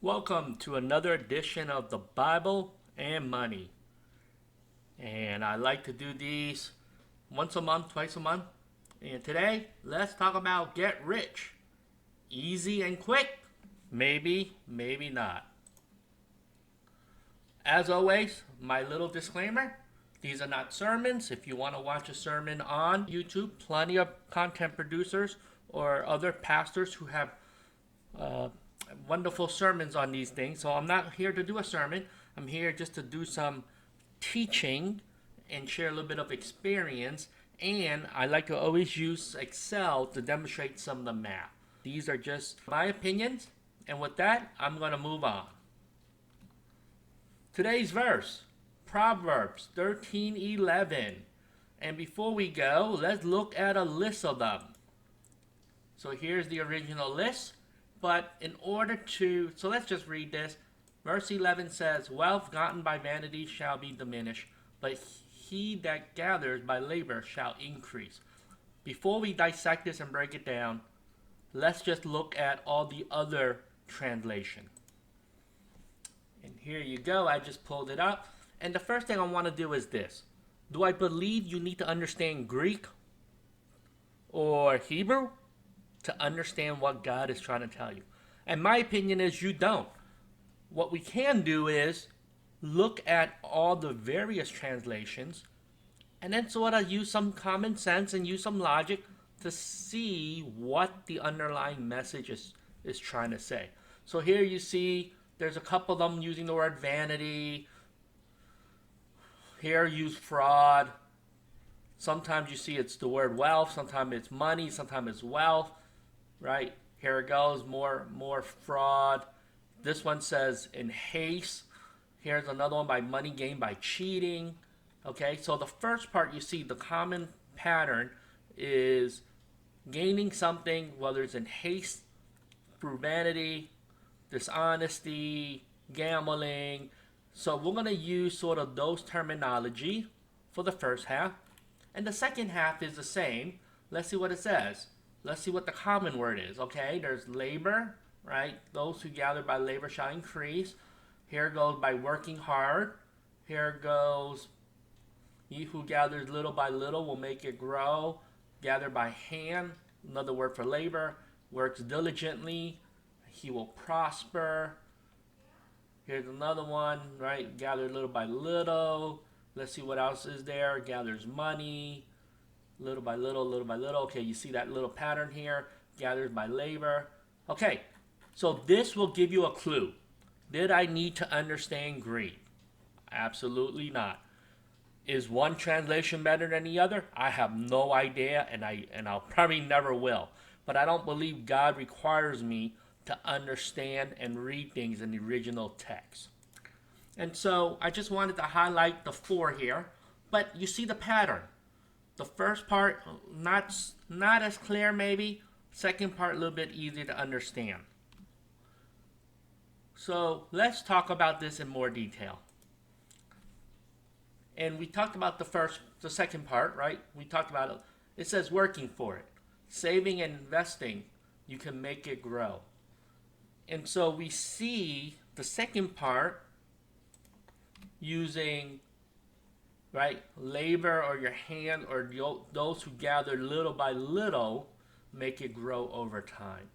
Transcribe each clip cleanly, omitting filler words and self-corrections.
Welcome to another edition of the Bible and Money. And I like to do these once a month, twice a month. And today, let's talk about get rich. Easy and quick? Maybe, maybe not. As always, my little disclaimer. These are not sermons. If you want to watch a sermon on YouTube, plenty of content producers or other pastors who have wonderful sermons on these things. So I'm not here to do a sermon. I'm here just to do some teaching and share a little bit of experience. And I like to always use Excel to demonstrate some of the math. These are just my opinions. And with that, I'm going to move on. Today's verse, Proverbs 13:11. And before we go, let's look at a list of them. So here's the original list. But in order to, so let's just read this. Verse 11 says, wealth gotten by vanity shall be diminished, but he that gathers by labor shall increase. Before we dissect this and break it down, let's just look at all the other translation. And here you go, I just pulled it up. And the first thing I want to do is this. Do I believe you need to understand Greek or Hebrew to understand what God is trying to tell you? And my opinion is you don't. What we can do is look at all the various translations and then sort of use some common sense and use some logic to see what the underlying message is trying to say. So here you see there's a couple of them using the word vanity. Here use fraud. Sometimes you see it's the word wealth. Sometimes it's money. Sometimes it's wealth. Right? Here it goes. More fraud. This one says in haste. Here's another one by money gained by cheating. Okay, so the first part you see the common pattern is gaining something, whether it's in haste, through vanity, dishonesty, gambling. So we're going to use sort of those terminology for the first half. And the second half is the same. Let's see what it says. Let's see what the common word is. Okay, there's labor, right? Those who gather by labor shall increase. Here goes by working hard. Here goes, he who gathers little by little will make it grow. Gather by hand, another word for labor. Works diligently, he will prosper. Here's another one, right? Gather little by little. Let's see what else is there. Gathers money. Little by little, little by little. Okay, you see that little pattern here. Gathers by labor. Okay, so this will give you a clue. Did I need to understand Greek? Absolutely not. Is one translation better than the other? I have no idea, and I'll probably never will. But I don't believe God requires me to understand and read things in the original text. And so I just wanted to highlight the four here. But you see the pattern. The first part, not as clear maybe. Second part, a little bit easier to understand. So let's talk about this in more detail. And we talked about the second part, right? We talked about it. It says working for it. Saving and investing, you can make it grow. And so we see the second part using, right, labor or your hand or those who gather little by little make it grow over time.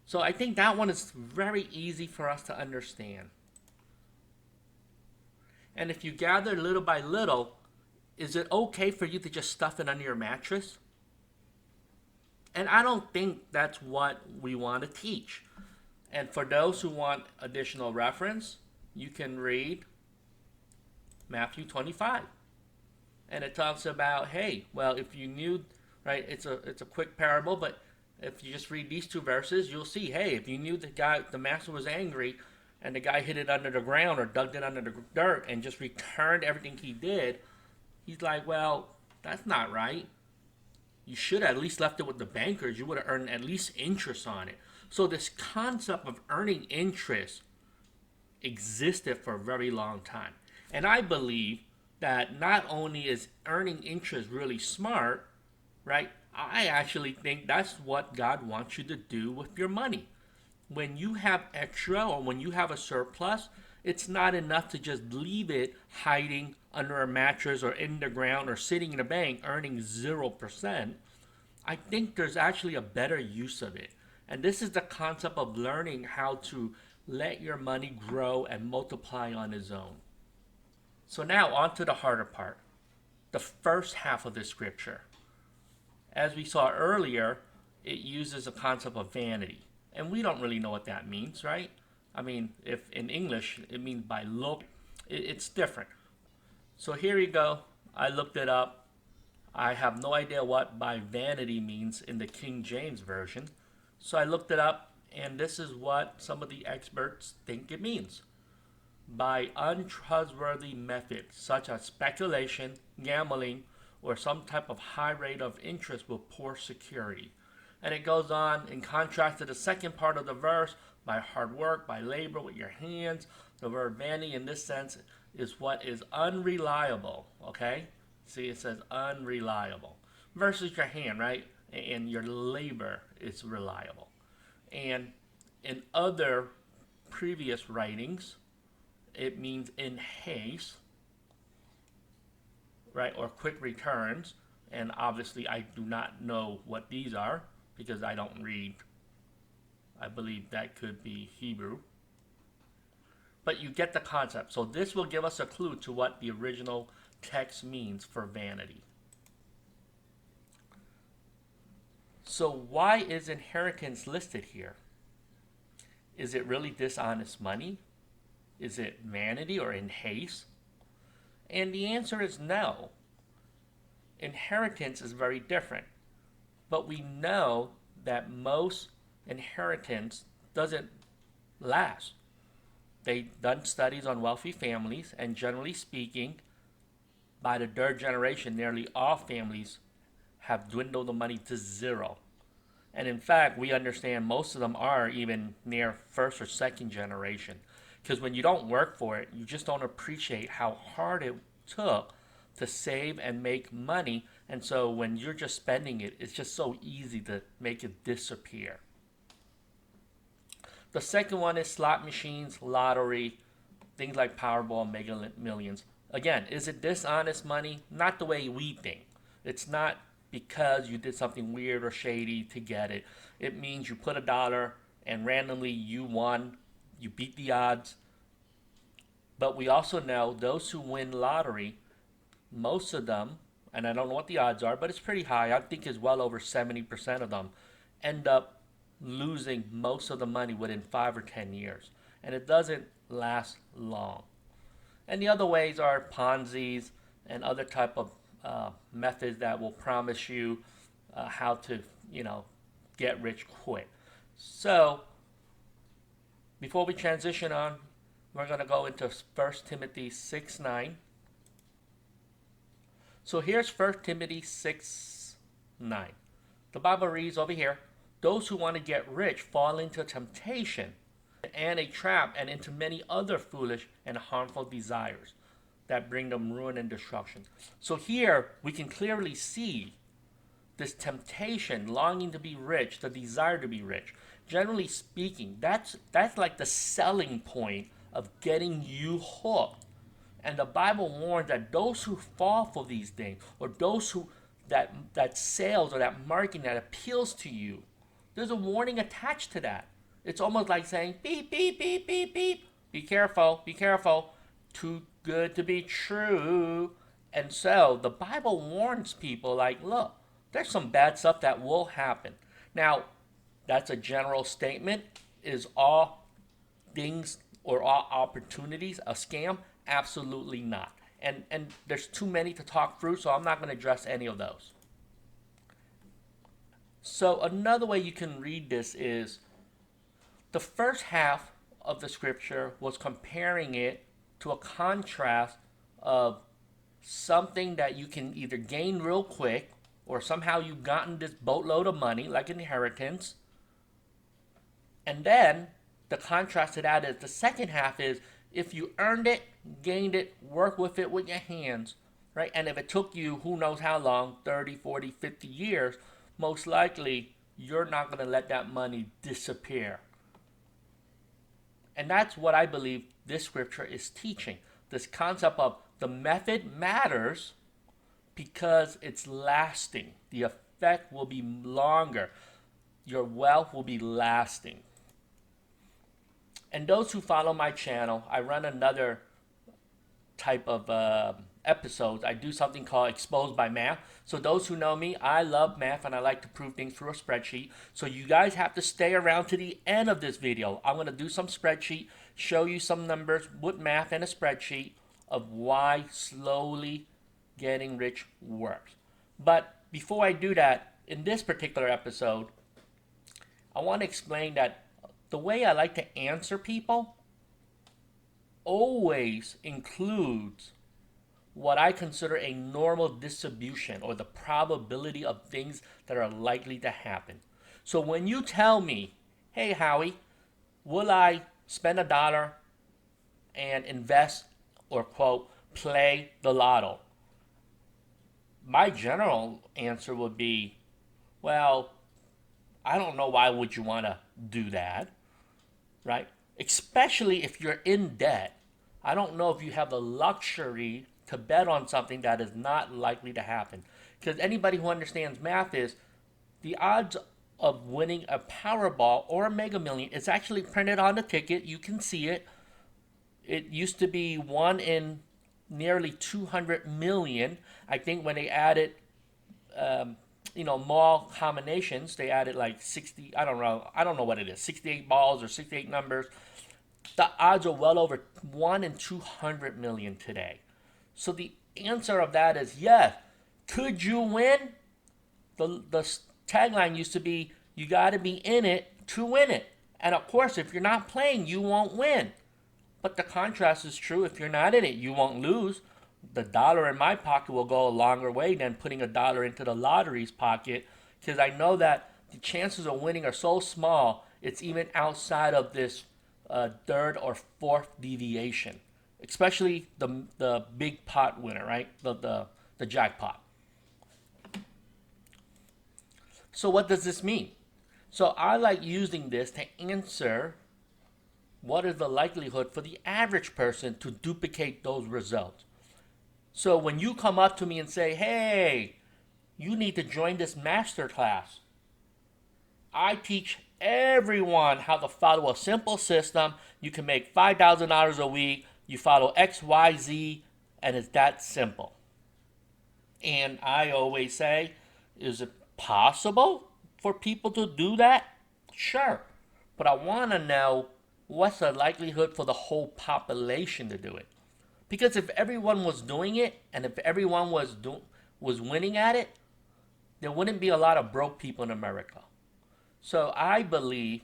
So I think that one is very easy for us to understand. And if you gather little by little, is it okay for you to just stuff it under your mattress? And I don't think that's what we want to teach. And for those who want additional reference, you can read Matthew 25. And it talks about, hey, well, if you knew, right, it's a quick parable, but if you just read these two verses, you'll see, hey, if you knew the master was angry and the guy hid it under the ground or dug it under the dirt and just returned everything he did, he's like, well, that's not right. You should have at least left it with the bankers. You would have earned at least interest on it. So this concept of earning interest existed for a very long time. And I believe that not only is earning interest really smart, right? I actually think that's what God wants you to do with your money. when you have extra or when you have a surplus, it's not enough to just leave it hiding under a mattress or in the ground or sitting in a bank earning 0%. I think there's actually a better use of it. And this is the concept of learning how to let your money grow and multiply on its own. So now on to the harder part, the first half of the scripture. As we saw earlier, it uses a concept of vanity. And we don't really know what that means, right? I mean, if in English, it means by look, it's different. So here you go. I looked it up. I have no idea what by vanity means in the King James Version. So I looked it up, and this is what some of the experts think it means. By untrustworthy methods, such as speculation, gambling, or some type of high rate of interest with poor security. And it goes on, in contrast to the second part of the verse, by hard work, by labor with your hands. The word vanity in this sense is what is unreliable, okay? See, it says unreliable. Versus your hand, right? And your labor is reliable. And in other previous writings, it means in haste, right? Or quick returns. And obviously I do not know what these are because I don't read. I believe that could be Hebrew. But you get the concept. So this will give us a clue to what the original text means for vanity. So why is inheritance listed here? Is it really dishonest money? Is it vanity or in haste? And the answer is no. Inheritance is very different. But we know that most inheritance doesn't last. They've done studies on wealthy families, and generally speaking, by the third generation, nearly all families have dwindled the money to zero. And in fact, we understand most of them are even near first or second generation. Because when you don't work for it, you just don't appreciate how hard it took to save and make money. And so when you're just spending it, it's just so easy to make it disappear. The second one is slot machines, lottery, things like Powerball, Mega Millions. Again, is it dishonest money? Not the way we think. It's not because you did something weird or shady to get it. It means you put $1 and randomly you won. You beat the odds. But we also know those who win lottery, most of them, and I don't know what the odds are, but it's pretty high. I think it's well over 70% of them end up losing most of the money within 5 or 10 years. And it doesn't last long. And the other ways are Ponzi's and other type of methods that will promise you how to, get rich quick. So, before we transition on, we're going to go into 1 Timothy 6:9. So here's 1 Timothy 6:9. The Bible reads over here, those who want to get rich fall into temptation and a trap and into many other foolish and harmful desires that bring them ruin and destruction. So here we can clearly see this temptation, longing to be rich, the desire to be rich. Generally speaking, that's like the selling point of getting you hooked. And the Bible warns that those who fall for these things, or those who that sales or that marketing that appeals to you, there's a warning attached to that. It's almost like saying beep, beep, beep, beep, beep. Be careful, be careful. Too good to be true. And so the Bible warns people like, look, there's some bad stuff that will happen. Now, that's a general statement. Is all things or all opportunities a scam? Absolutely not. And there's too many to talk through, so I'm not going to address any of those. So another way you can read this is the first half of the scripture was comparing it to a contrast of something that you can either gain real quick or somehow you've gotten this boatload of money like an inheritance. And then the contrast to that is the second half is if you earned it, gained it, work with it with your hands, right? And if it took you who knows how long, 30, 40, 50 years, most likely you're not going to let that money disappear. And that's what I believe this scripture is teaching. This concept of the method matters because it's lasting. The effect will be longer. Your wealth will be lasting. And those who follow my channel, I run another type of episodes. I do something called Exposed by Math. So those who know me, I love math and I like to prove things through a spreadsheet. So you guys have to stay around to the end of this video. I'm going to do some spreadsheet, show you some numbers with math and a spreadsheet of why slowly getting rich works. But before I do that, in this particular episode, I want to explain that the way I like to answer people always includes what I consider a normal distribution or the probability of things that are likely to happen. So when you tell me, hey Howie, will I spend $1 and invest or quote, play the lotto? My general answer would be, well, I don't know why would you want to do that, right? Especially if you're in debt. I don't know if you have the luxury to bet on something that is not likely to happen. Because anybody who understands math is the odds of winning a Powerball or a Mega Million is actually printed on the ticket. You can see it. It used to be 1 in nearly 200 million. I think when they added mall combinations, they added like 60, I don't know what it is, 68 balls or 68 numbers. The odds are well over 1 in 200 million today. So the answer of that is yes. Could you win? The tagline used to be, you got to be in it to win it. And of course, if you're not playing, you won't win. But the contrast is true. If you're not in it, you won't lose. The dollar in my pocket will go a longer way than putting $1 into the lottery's pocket, because I know that the chances of winning are so small, it's even outside of this third or fourth deviation, especially the big pot winner, right? The jackpot. So what does this mean? So I like using this to answer what is the likelihood for the average person to duplicate those results. So when you come up to me and say, hey, you need to join this masterclass, I teach everyone how to follow a simple system. You can make $5,000 a week. You follow X, Y, Z, and it's that simple. And I always say, is it possible for people to do that? Sure. But I want to know what's the likelihood for the whole population to do it. Because if everyone was doing it, and if everyone was winning at it, there wouldn't be a lot of broke people in America. So I believe,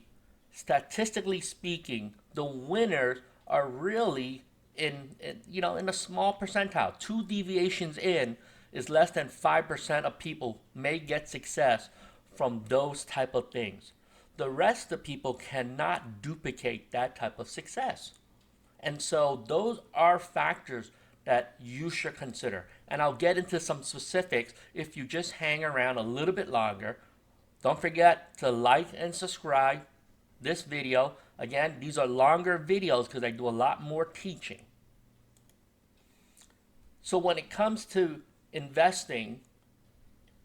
statistically speaking, the winners are really in a small percentile. 2 deviations in is less than 5% of people may get success from those type of things. The rest of people cannot duplicate that type of success. And so those are factors that you should consider. And I'll get into some specifics if you just hang around a little bit longer. Don't forget to like and subscribe this video. Again, these are longer videos because I do a lot more teaching. So when it comes to investing,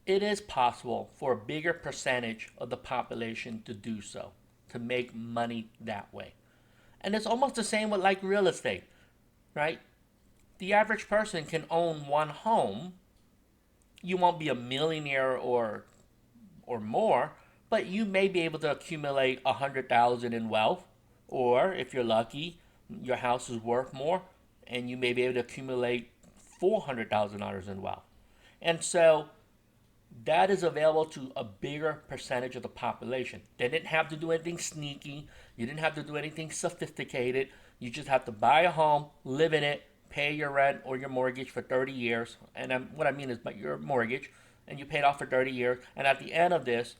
it is possible for a bigger percentage of the population to do so, to make money that way. And it's almost the same with like real estate, right? The average person can own one home. You won't be a millionaire or more, but you may be able to accumulate $100,000 in wealth, or if you're lucky, your house is worth more, and you may be able to accumulate $400,000 in wealth. And so that is available to a bigger percentage of the population. They didn't have to do anything sneaky. You didn't have to do anything sophisticated. You just have to buy a home, live in it, pay your rent or your mortgage for 30 years. And what I mean is your mortgage, and you pay it off for 30 years. And at the end of this,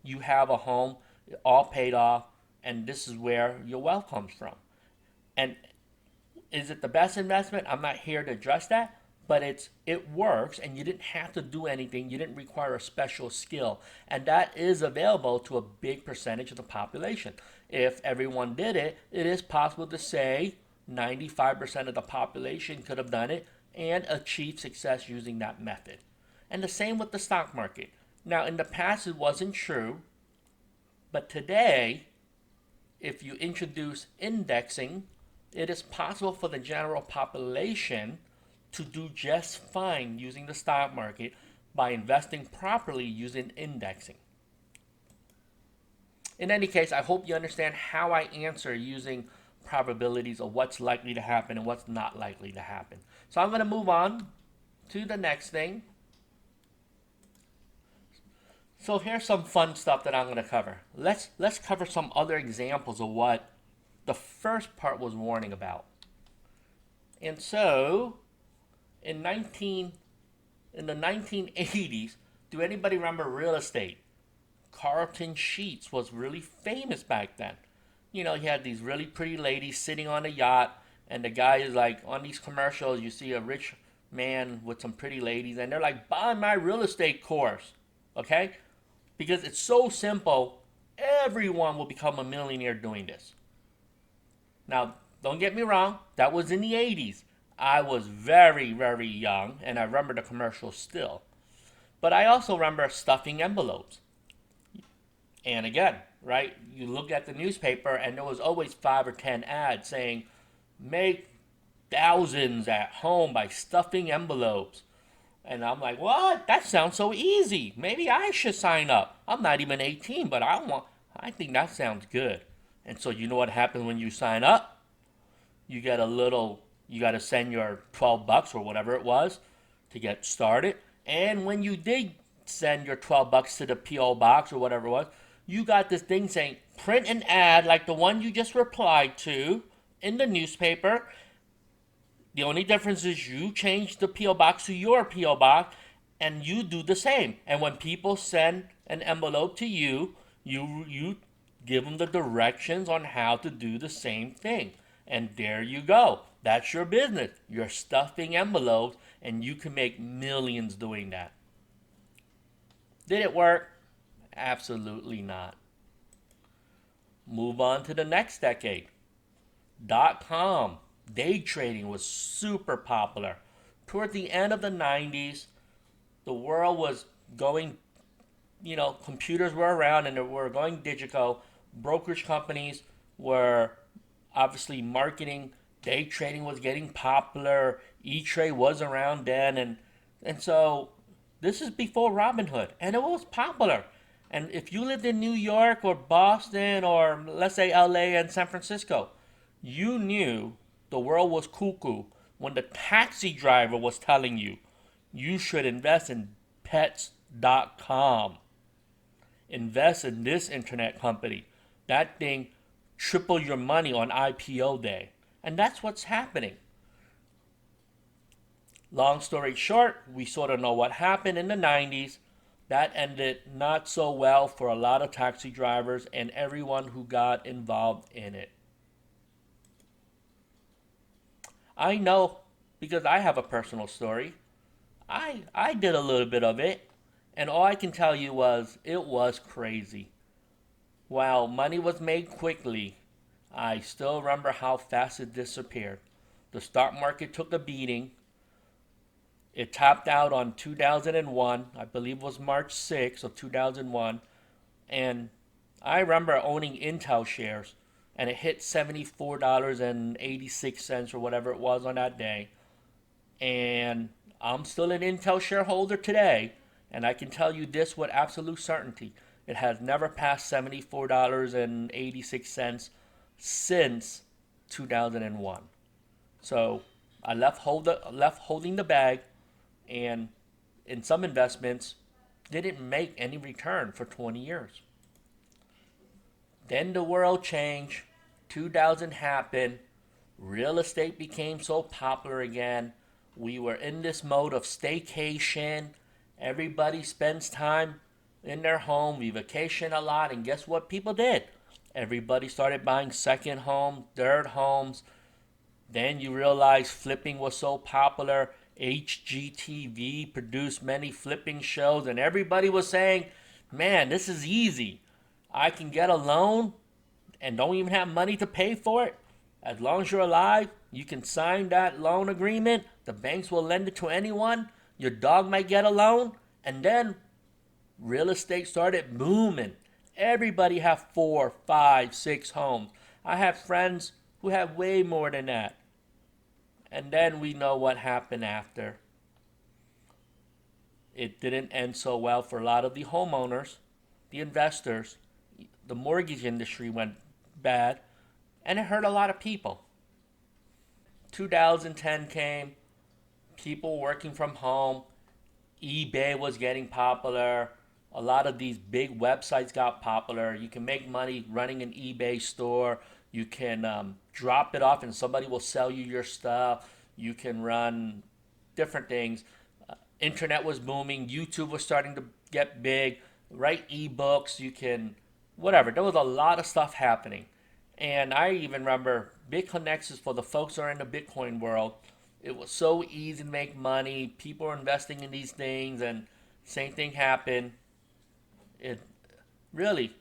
you have a home all paid off, and this is where your wealth comes from. And is it the best investment? I'm not here to address that, but it works, and you didn't have to do anything. You didn't require a special skill, and that is available to a big percentage of the population. If everyone did it, it is possible to say 95% of the population could have done it and achieved success using that method. And the same with the stock market. Now, in the past, it wasn't true, but today, if you introduce indexing, it is possible for the general population to do just fine using the stock market by investing properly using indexing. In any case, I hope you understand how I answer using probabilities of what's likely to happen and what's not likely to happen. So I'm going to move on to the next thing. So here's some fun stuff that I'm going to cover. Let's cover some other examples of what the first part was warning about. And so, in the 1980s, do anybody remember real estate? Carlton Sheets was really famous back then. You know, he had these really pretty ladies sitting on a yacht, and the guy is like, on these commercials, you see a rich man with some pretty ladies, and they're like, buy my real estate course, okay? Because it's so simple, everyone will become a millionaire doing this. Now, don't get me wrong, that was in the 80s. I was very, very young, and I remember the commercials still. But I also remember stuffing envelopes. And again, right, you look at the newspaper, and there was always 5 or 10 ads saying, make thousands at home by stuffing envelopes. And I'm like, what? That sounds so easy. Maybe I should sign up. I'm not even 18, but I think that sounds good. And so you know what happens when you sign up? You got to send your $12 or whatever it was to get started. And when you did send your $12 to the P.O. box or whatever it was, you got this thing saying, print an ad like the one you just replied to in the newspaper. The only difference is you change the P.O. box to your P.O. box, and you do the same. And when people send an envelope to you, you give them the directions on how to do the same thing. And there you go. That's your business. You're stuffing envelopes, and you can make millions doing that. Did it work? Absolutely not. Move on to the next decade. .com. Day trading was super popular. Toward the end of the 90s, the world was going, computers were around and they were going digital. Brokerage companies were obviously marketing. Day trading was getting popular. ETrade was around then. And so this is before Robinhood. And it was popular. And if you lived in New York or Boston or let's say LA and San Francisco, you knew the world was cuckoo when the taxi driver was telling you you should invest in pets.com. Invest in this internet company. That thing triple your money on IPO day. And that's what's happening. Long story short, we sort of know what happened in the 90s. That ended not so well for a lot of taxi drivers and everyone who got involved in it. I know because I have a personal story. I did a little bit of it, and all I can tell you was it was crazy. While money was made quickly, I still remember how fast it disappeared. The stock market took a beating. It topped out on 2001, I believe it was March 6th of 2001, and I remember owning Intel shares, and it hit $74.86 or whatever it was on that day. And I'm still an Intel shareholder today, and I can tell you this with absolute certainty. It has never passed $74.86 since 2001. So I left holding the bag, and in some investments, didn't make any return for 20 years. Then the world changed. 2000 happened. Real estate became so popular again. We were in this mode of staycation. Everybody spends time in their home. We vacation a lot. And guess what people did? Everybody started buying second homes, third homes. Then you realize flipping was so popular. HGTV produced many flipping shows, and everybody was saying, man, this is easy. I can get a loan and don't even have money to pay for it. As long as you're alive, you can sign that loan agreement. The banks will lend it to anyone. Your dog might get a loan. And then real estate started booming. Everybody have 4, 5, 6 homes. I have friends who have way more than that. And then we know what happened after. It didn't end so well for a lot of the homeowners, the investors. The mortgage industry went bad, and it hurt a lot of people. 2010 came, people working from home, eBay was getting popular. A lot of these big websites got popular. You can make money running an eBay store. You can drop it off and somebody will sell you your stuff. You can run different things. Internet was booming. YouTube was starting to get big. Write ebooks. You can, whatever. There was a lot of stuff happening. And I even remember big connections for the folks who are in the Bitcoin world. It was so easy to make money. People were investing in these things, and same thing happened. It really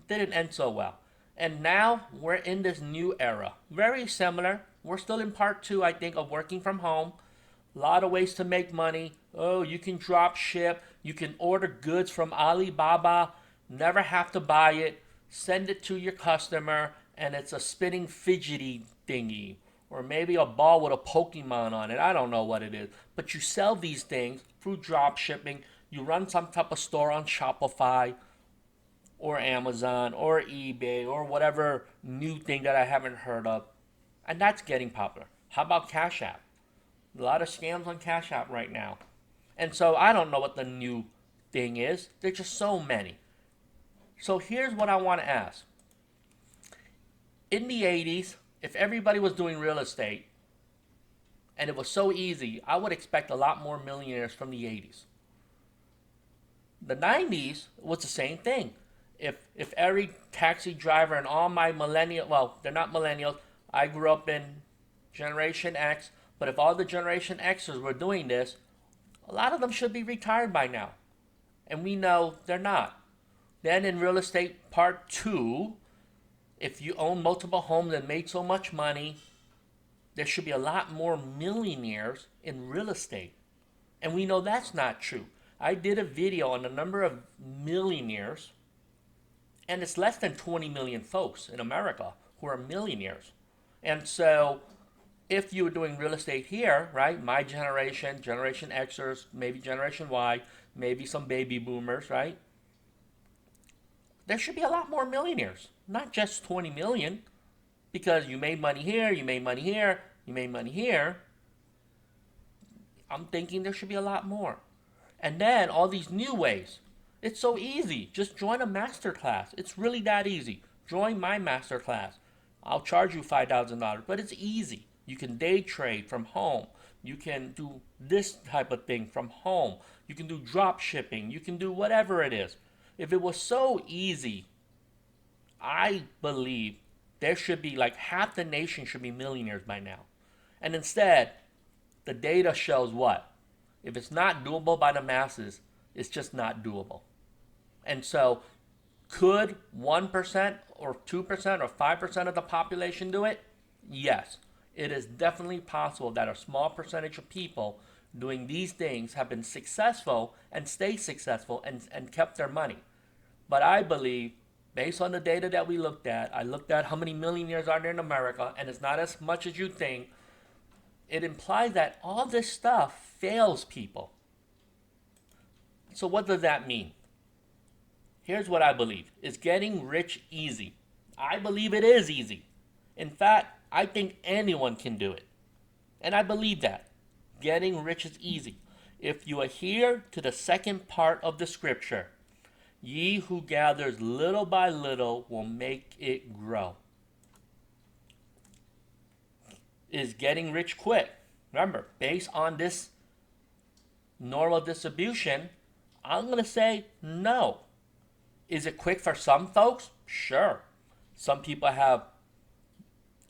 didn't end so well. And now we're in this new era. Very similar. We're still in part 2, I think, of working from home. A lot of ways to make money. Oh, you can drop ship. You can order goods from Alibaba. Never have to buy it. Send it to your customer, and it's a spinning fidgety thingy. Or maybe a ball with a Pokemon on it. I don't know what it is. But you sell these things through drop shipping. You run some type of store on Shopify or Amazon or eBay or whatever new thing that I haven't heard of. And that's getting popular. How about Cash App? A lot of scams on Cash App right now. And so I don't know what the new thing is. There's just so many. So here's what I want to ask. In the 80s, if everybody was doing real estate and it was so easy, I would expect a lot more millionaires from the 80s. The 90s was the same thing. If every taxi driver and all my millennial, well, they're not millennials. I grew up in Generation X, but if all the Generation Xers were doing this, a lot of them should be retired by now. And we know they're not. Then in real estate part 2, if you own multiple homes and made so much money, there should be a lot more millionaires in real estate. And we know that's not true. I did a video on the number of millionaires, and it's less than 20 million folks in America who are millionaires. And so if you were doing real estate here, right, my generation, Generation Xers, maybe Generation Y, maybe some baby boomers, right, there should be a lot more millionaires, not just 20 million, because you made money here, you made money here, you made money here. I'm thinking there should be a lot more. And then all these new ways. It's so easy. Just join a master class. It's really that easy. Join my master class. I'll charge you $5,000, but it's easy. You can day trade from home. You can do this type of thing from home. You can do drop shipping. You can do whatever it is. If it was so easy, I believe there should be like half the nation should be millionaires by now. And instead, the data shows what? If it's not doable by the masses, it's just not doable. And so, could 1% or 2% or 5% of the population do it? Yes. It is definitely possible that a small percentage of people doing these things have been successful and stay successful and kept their money. But I believe, based on the data that we looked at, I looked at how many millionaires are there in America, and it's not as much as you think. It implies that all this stuff fails people. So what does that mean? Here's what I believe. Is getting rich easy? I believe it is easy. In fact, I think anyone can do it. And I believe that. Getting rich is easy. If you adhere to the second part of the scripture, ye who gathers little by little will make it grow. Is getting rich quick? Remember, based on this normal distribution, I'm going to say no. Is it quick for some folks? Sure. Some people have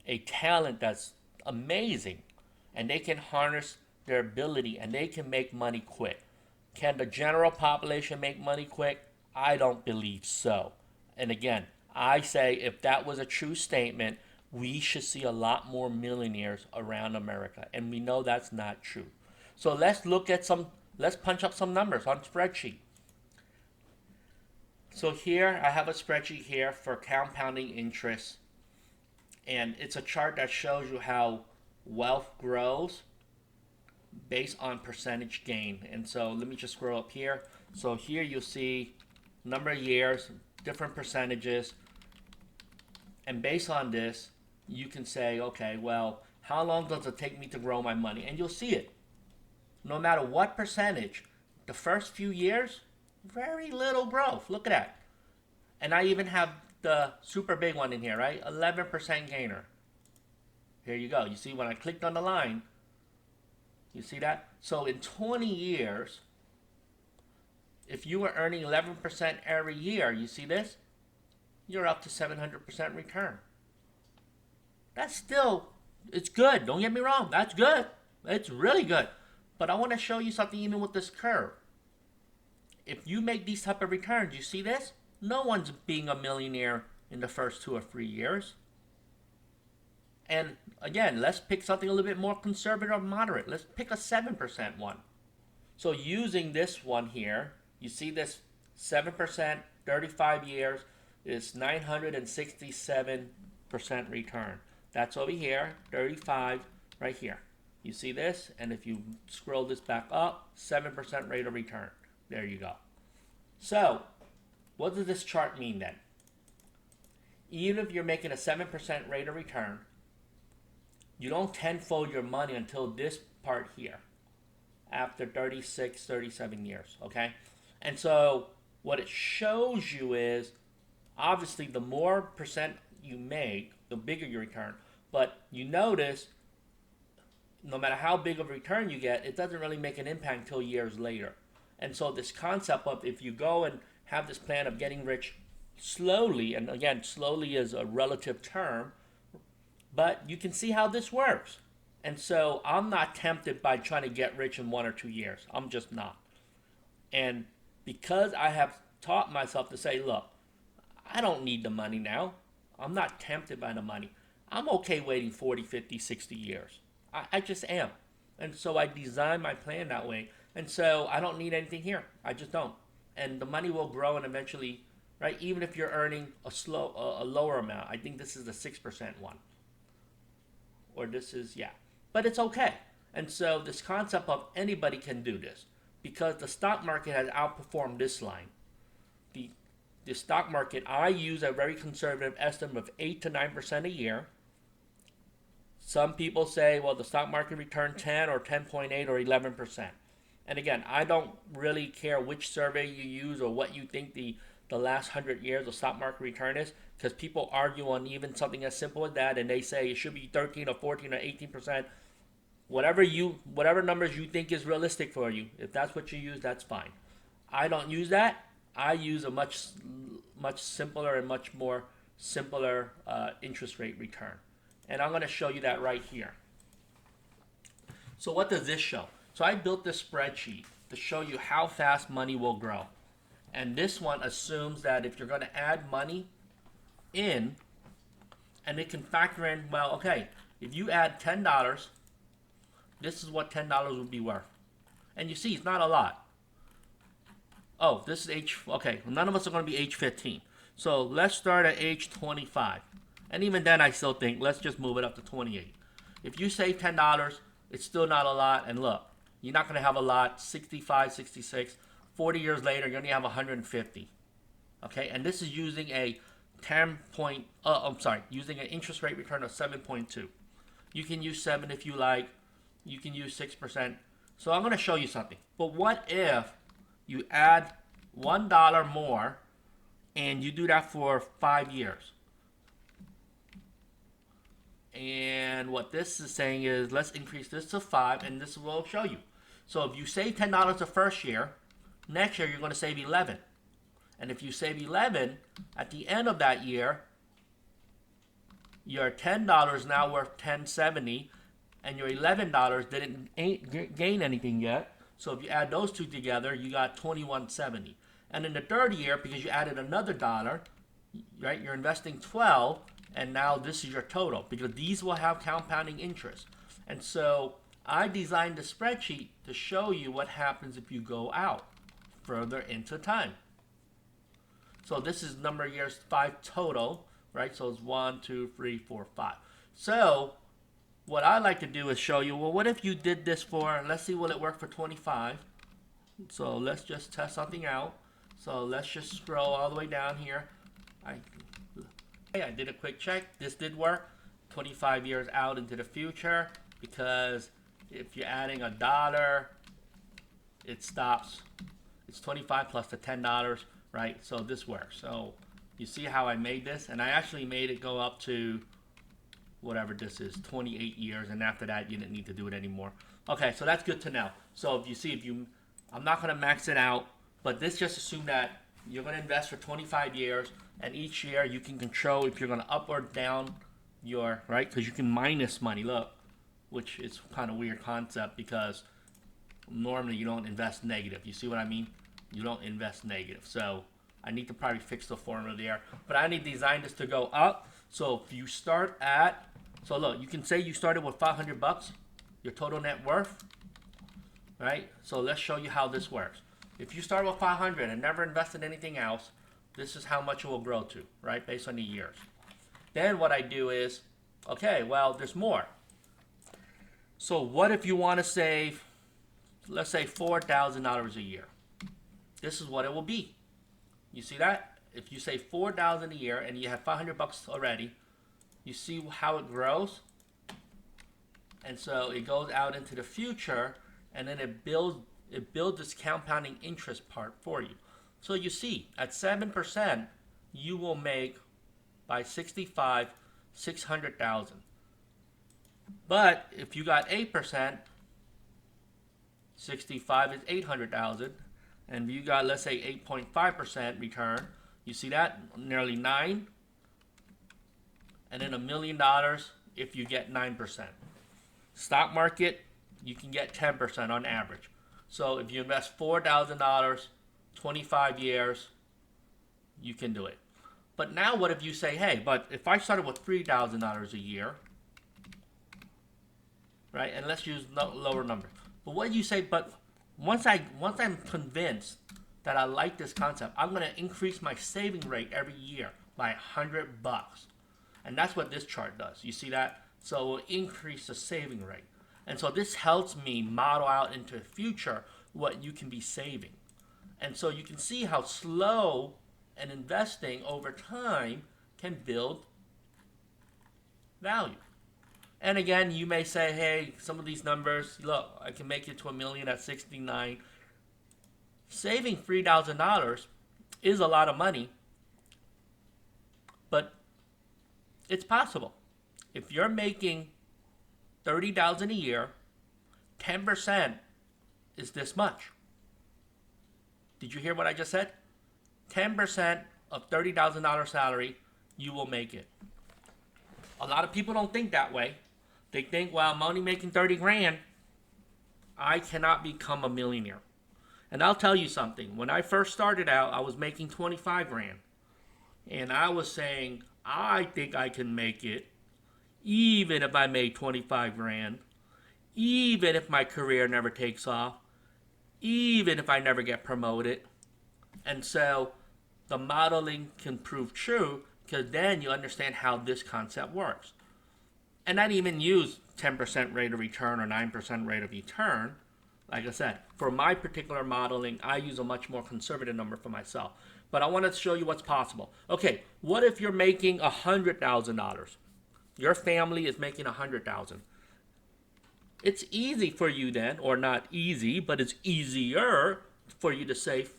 a talent that's amazing, and they can harness their ability, and they can make money quick. Can the general population make money quick? I don't believe so. And again, I say if that was a true statement, we should see a lot more millionaires around America. And we know that's not true. So let's punch up some numbers on spreadsheet. So here I have a spreadsheet here for compounding interest. And it's a chart that shows you how wealth grows based on percentage gain. And so let me just scroll up here. So here you'll see number of years, different percentages. And based on this, you can say, okay, well, how long does it take me to grow my money? And you'll see it. No matter what percentage, the first few years, very little growth. Look at that. And I even have the super big one in here, right? 11% gainer. Here you go. You see when I clicked on the line, you see that? So in 20 years, if you were earning 11% every year, you see this? You're up to 700% return. That's still, it's good. Don't get me wrong. That's good. It's really good. But I want to show you something even with this curve. If you make these type of returns, you see this? No one's being a millionaire in the first 2 or 3 years. And again, let's pick something a little bit more conservative or moderate. Let's pick a 7% one. So using this one here, you see this 7%, 35 years is 967% return. That's over here, 35 right here. You see this? And if you scroll this back up, 7% rate of return. There you go. So, what does this chart mean then? Even if you're making a 7% rate of return, you don't tenfold your money until this part here, after 36, 37 years, okay? And so, what it shows you is, obviously, the more percent you make, the bigger your return. But you notice, no matter how big of a return you get, it doesn't really make an impact until years later. And so this concept of if you go and have this plan of getting rich slowly, and again, slowly is a relative term, but you can see how this works. And so I'm not tempted by trying to get rich in 1 or 2 years. I'm just not. And because I have taught myself to say, look, I don't need the money now. I'm not tempted by the money. I'm okay waiting 40, 50, 60 years. I just am. And so I design my plan that way. And so I don't need anything here. I just don't. And the money will grow and eventually, right? Even if you're earning a lower amount. I think this is the 6% one. Or this is, yeah. But it's okay. And so this concept of anybody can do this. Because the stock market has outperformed this line. The stock market, I use a very conservative estimate of 8 to 9% a year. Some people say, well, the stock market returned 10 or 10.8 or 11%. And again, I don't really care which survey you use or what you think the last 100 years of stock market return is, because people argue on even something as simple as that, and they say it should be 13 or 14 or 18%. Whatever numbers you think is realistic for you, if that's what you use, that's fine. I don't use that. I use a much simpler and much more simpler interest rate return. And I'm going to show you that right here. So what does this show? So I built this spreadsheet to show you how fast money will grow. And this one assumes that if you're going to add money in, and it can factor in, well, okay, if you add $10, this is what $10 would be worth. And you see, it's not a lot. Oh, this is okay, none of us are going to be age 15. So let's start at age 25. And even then, I still think, let's just move it up to 28. If you save $10, it's still not a lot. And look, you're not going to have a lot, 65, 66. 40 years later, you're going to have 150. Okay, and this is using a using an interest rate return of 7.2. You can use 7 if you like. You can use 6%. So I'm going to show you something. But what if you add $1 more and you do that for 5 years? And what this is saying is, let's increase this to 5, and this will show you. So if you save $10 the first year, next year you're going to save 11. And if you save 11, at the end of that year, your $10 now worth $10.70, and your $11 didn't gain anything yet. So if you add those two together, you got $21.70. And in the third year, because you added another dollar, right, you're investing 12, and now this is your total, because these will have compounding interest. And so I designed a spreadsheet to show you what happens if you go out further into time. So this is number of years 5 total, right? So it's 1, 2, 3, 4, 5. So what I like to do is show you, well, what if you did this for, let's see, will it work for 25? So let's just test something out. So let's just scroll all the way down here. I did a quick check. This did work. 25 years out into the future, because if you're adding a dollar, it stops. It's 25 plus the $10, right? So this works. So you see how I made this? And I actually made it go up to whatever this is, 28 years. And after that, you didn't need to do it anymore. Okay, so that's good to know. So if you see, I'm not going to max it out, but this just assume that you're going to invest for 25 years. And each year you can control if you're going to up or down your, right? Because you can minus money, look, which is kind of weird concept, because normally you don't invest negative. You see what I mean? You don't invest negative. So I need to probably fix the formula there. But I need to design this to go up. So if you start at, so look, you can say you started with 500 bucks, your total net worth, right? So let's show you how this works. If you start with 500 and never invested anything else, this is how much it will grow to, right? Based on the years. Then what I do is, okay, well, there's more. So what if you want to save, let's say $4,000 a year? This is what it will be. You see that? If you save $4,000 a year and you have 500 bucks already, you see how it grows? And so it goes out into the future, and then it builds this compounding interest part for you. So you see, at 7%, you will make, by 65, 600,000. But if you got 8%, 65 is 800,000. And if you got, let's say, 8.5% return, you see that? Nearly 9. And then $1 million if you get 9%. Stock market, you can get 10% on average. So if you invest $4,000, 25 years, you can do it. But now what if you say, hey, but if I started with $3,000 a year, right? And let's use lower numbers. But what do you say, but once I'm convinced that I like this concept, I'm going to increase my saving rate every year by $100. And that's what this chart does. You see that? So it will increase the saving rate. And so this helps me model out into the future what you can be saving. And so you can see how slow and investing over time can build value. And again, you may say, hey, some of these numbers, look, I can make it to $1 million at 69. Saving $3,000 is a lot of money, but it's possible. If you're making $30,000 a year, 10% is this much. Did you hear what I just said? 10% of $30,000 salary, you will make it. A lot of people don't think that way. They think, well, I'm only making 30 grand. I cannot become a millionaire. And I'll tell you something. When I first started out, I was making 25 grand. And I was saying, I think I can make it even if I made 25 grand. Even if my career never takes off. Even if I never get promoted. And so the modeling can prove true, because then you understand how this concept works. And I didn't even use 10% rate of return or 9% rate of return. Like I said, for my particular modeling, I use a much more conservative number for myself. But I wanted to show you what's possible. Okay, what if you're making $100,000? Your family is making $100,000. It's easy for you then, or not easy, but it's easier for you to save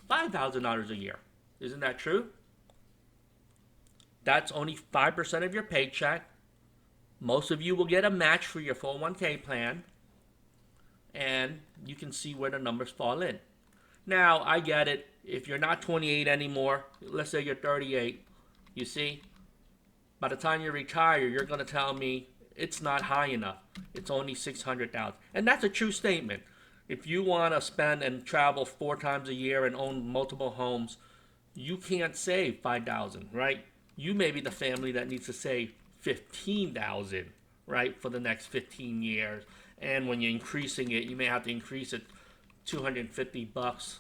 $5,000 a year. Isn't that true? That's only 5% of your paycheck. Most of you will get a match for your 401k plan. And you can see where the numbers fall in. Now, I get it. If you're not 28 anymore, let's say you're 38, you see, by the time you retire, you're going to tell me it's not high enough. It's only 600,000. And that's a true statement. If you want to spend and travel 4 times a year and own multiple homes, you can't save 5,000, right? You may be the family that needs to save 15,000, right, for the next 15 years. And when you're increasing it, you may have to increase it $250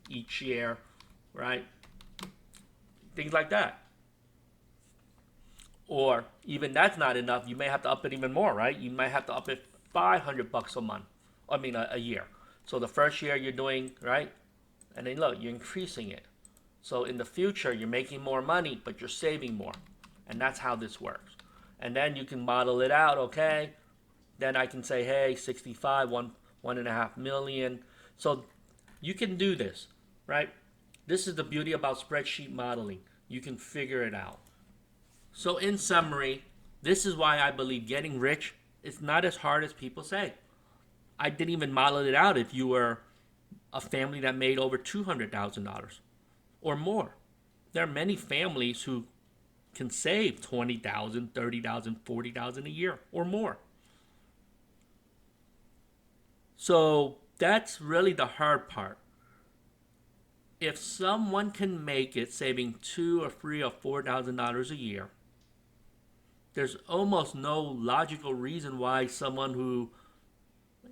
each year, right? Things like that. Or even that's not enough. You may have to up it even more, right? You might have to up it $500 a month. I mean, a year. So the first year you're doing, right? And then look, you're increasing it. So in the future, you're making more money, but you're saving more. And that's how this works. And then you can model it out, okay? Then I can say, hey, 65, 1.5 million. So you can do this, right? This is the beauty about spreadsheet modeling. You can figure it out. So in summary, this is why I believe getting rich is not as hard as people say. I didn't even model it out if you were a family that made over $200,000 or more. There are many families who can save $20,000, $30,000, $40,000 a year or more. So that's really the hard part. If someone can make it saving $2,000 or $3,000 or $4,000 a year, there's almost no logical reason why someone who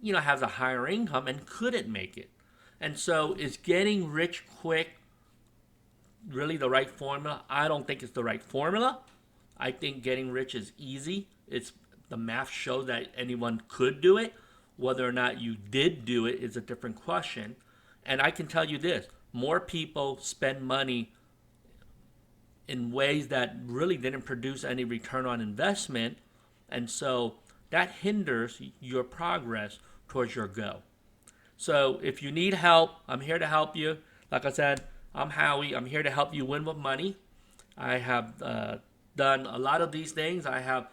has a higher income and couldn't make it. And so is getting rich quick really the right formula? I don't think it's the right formula. I think getting rich is easy. The math shows that anyone could do it. Whether or not you did do it is a different question. And I can tell you this, more people spend money in ways that really didn't produce any return on investment. And so that hinders your progress towards your goal. So if you need help, I'm here to help you. Like I said, I'm Howie. I'm here to help you win with money. I have done a lot of these things. I have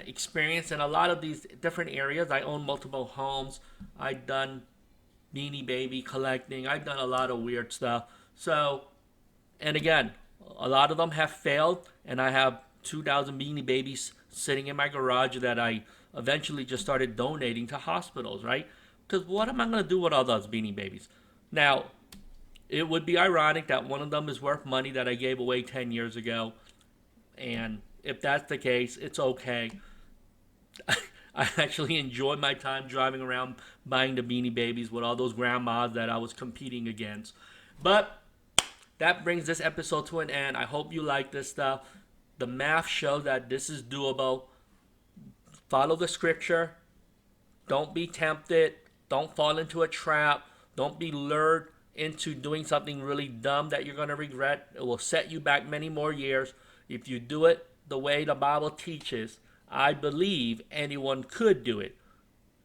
experience in a lot of these different areas. I own multiple homes. I've done Beanie Baby collecting. I've done a lot of weird stuff. So, and again, a lot of them have failed, and I have 2,000 Beanie Babies sitting in my garage that I eventually just started donating to hospitals, right? Because what am I going to do with all those Beanie Babies? Now, it would be ironic that one of them is worth money that I gave away 10 years ago. And if that's the case, it's okay. I actually enjoyed my time driving around buying the Beanie Babies with all those grandmas that I was competing against. But that brings this episode to an end. I hope you like this stuff. The math shows that this is doable. Follow the scripture. Don't be tempted. Don't fall into a trap. Don't be lured into doing something really dumb that you're going to regret. It will set you back many more years. If you do it the way the Bible teaches, I believe anyone could do it.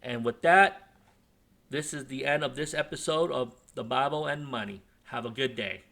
And with that, this is the end of this episode of The Bible and Money. Have a good day.